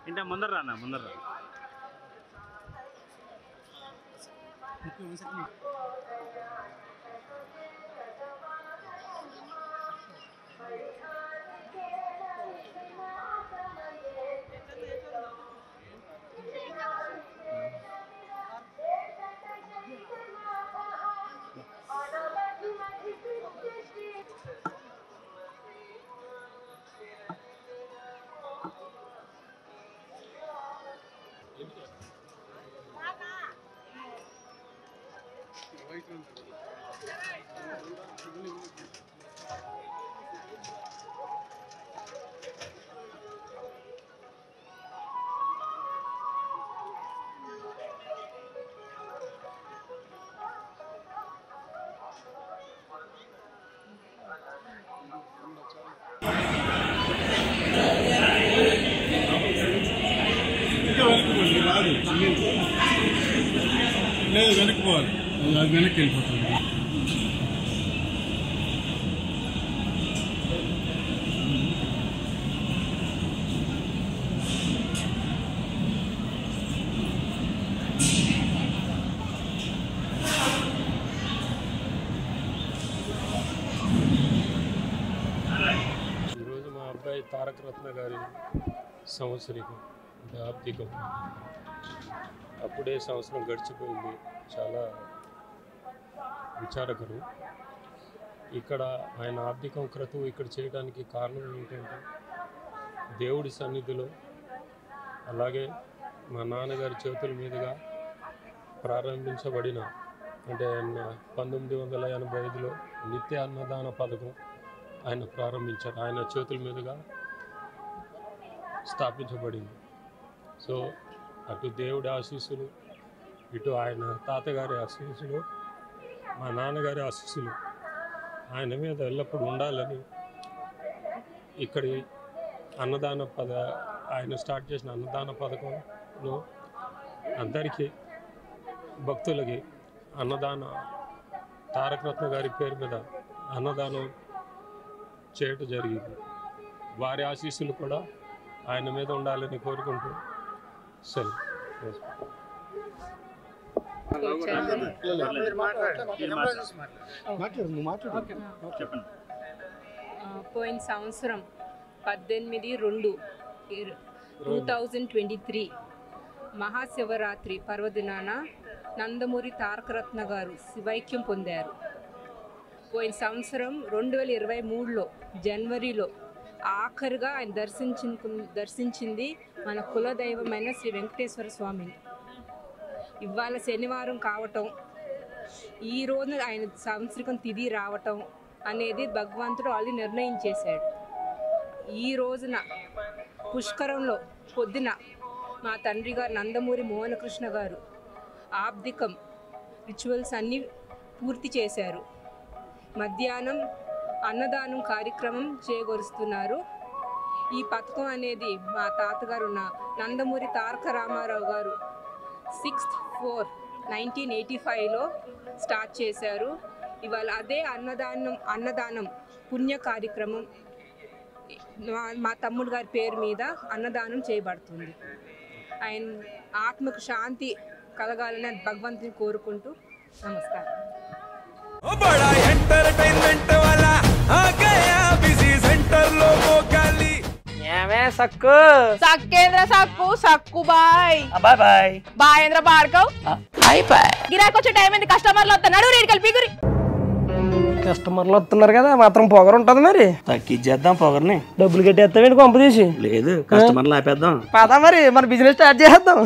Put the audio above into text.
ఇంట ముందర రానా ముందర రా. లేదు వెనక్కి పోవాలి, అది వెనక్కి వెళ్ళిపోతుంది. ఈరోజు మా అబ్బాయి తారక రత్న గారి సంవత్సరికం ఆర్థికం. అప్పుడే సంవత్సరం గడిచిపోయింది. చాలా విచారకరం. ఇక్కడ ఆయన ఆర్థికం క్రతువు ఇక్కడ చేయడానికి కారణం ఏంటంటే దేవుడి సన్నిధిలో, అలాగే మా నాన్నగారి చేతుల మీదుగా ప్రారంభించబడిన, అంటే 1985లో నిత్య అన్నదాన పథకం ఆయన ప్రారంభించారు. ఆయన చేతుల మీదుగా స్థాపించబడింది. సో అటు దేవుడి ఆశీస్సులు, ఇటు ఆయన తాతగారి ఆశీస్సులు, మా నాన్నగారి ఆశీస్సులు ఆయన మీద ఎల్లప్పుడూ ఉండాలని ఇక్కడి ఆయన స్టార్ట్ చేసిన అన్నదాన పథకంలో అందరికీ భక్తులకి తారక రత్న గారి పేరు మీద అన్నదానం చేయటం జరిగింది. వారి ఆశీస్సులు కూడా ఆయన మీద ఉండాలని కోరుకుంటూ సరే. పోయిన సంవత్సరం 18/2/2023 మహాశివరాత్రి పర్వదినాన నందమూరి తారక రత్న గారు శివైక్యం పొందారు. పోయిన సంవత్సరం 2023లో జనవరిలో ఆఖరిగా ఆయన దర్శించింది మన కులదైవమైన శ్రీ వెంకటేశ్వర స్వామిని. ఇవాళ శనివారం కావటం, ఈ రోజున ఆయన సంవత్సరికం తిథి రావటం అనేది భగవంతుడు ఆల్రెడీ నిర్ణయించేశాడు. ఈ రోజున పుష్కరంలో పొద్దున మా తండ్రి గారు నందమూరి మోహనకృష్ణ గారు ఆబ్దికం రిచువల్స్ అన్నీ పూర్తి చేశారు. మధ్యాహ్నం అన్నదానం కార్యక్రమం చేకూరుస్తున్నారు. ఈ పథకం అనేది మా తాతగారు నందమూరి తారక రామారావు గారు 6/4/1985లో స్టార్ట్ చేశారు. ఇవాళ అదే అన్నదానం పుణ్య కార్యక్రమం మా తమ్ముడు గారి పేరు మీద అన్నదానం చేయబడుతుంది. ఆయన ఆత్మకు శాంతి కలగాలని భగవంతుని కోరుకుంటూ నమస్కారం. సక్కు సక్కేంద్ర సక్కు సక్కు బాయ్ బాయ్ బాయ్ బాయేంద్ర భార్గవ్ బాయ్ బాయ్. గిరాకి వచ్చే టైం ఏంది? కస్టమర్లు వస్తున్నాడు, రేటు కలిపి గురి. కస్టమర్లు వస్తున్నారు కదా, మాత్రం పొగరు ఉంటుంది. మరి తగ్గించేద్దాం పొగర్ని. డబ్బులు కట్టేస్తావేంటి కొంప తీసి? లేదు, కస్టమర్లు ఆపేద్దాం. పదా మరి మన బిజినెస్ స్టార్ట్ చేద్దాం.